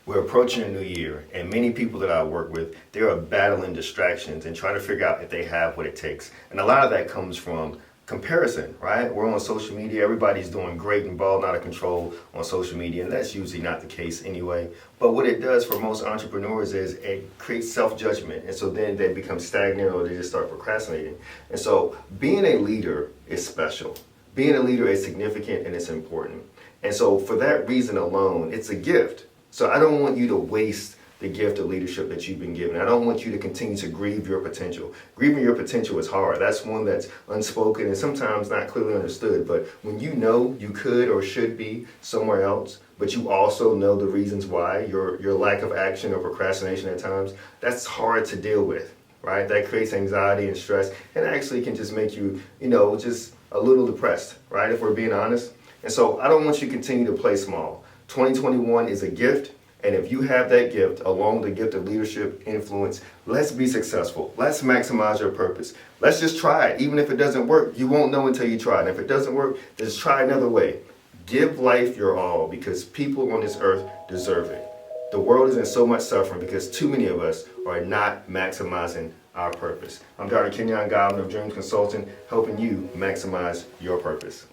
We're approaching a new year, and many people that I work with, they are battling distractions and trying to figure out if they have what it takes. And a lot of that comes from comparison, right? We're on social media, everybody's doing great and balling out of control on social media, and that's usually not the case anyway. But what it does for most entrepreneurs is it creates self-judgment, and so then they become stagnant or they just start procrastinating. And so being a leader is special. Being a leader is significant and it's important. And so for that reason alone, it's a gift. So I don't want you to waste the gift of leadership that you've been given. I don't want you to continue to grieve your potential. Grieving your potential is hard. That's one that's unspoken and sometimes not clearly understood. But when you know you could or should be somewhere else, but you also know the reasons why, your lack of action or procrastination at times, that's hard to deal with, right? That creates anxiety and stress and actually can just make you, just a little depressed, right? If we're being honest. And so I don't want you to continue to play small. 2021 is a gift, and if you have that gift, along with the gift of leadership, influence, let's be successful. Let's maximize your purpose. Let's just try it. Even if it doesn't work, you won't know until you try it. And if it doesn't work, just try another way. Give life your all, because people on this earth deserve it. The world is in so much suffering because too many of us are not maximizing our purpose. I'm Dr. Kenyon Godwin of Dreams Consulting, helping you maximize your purpose.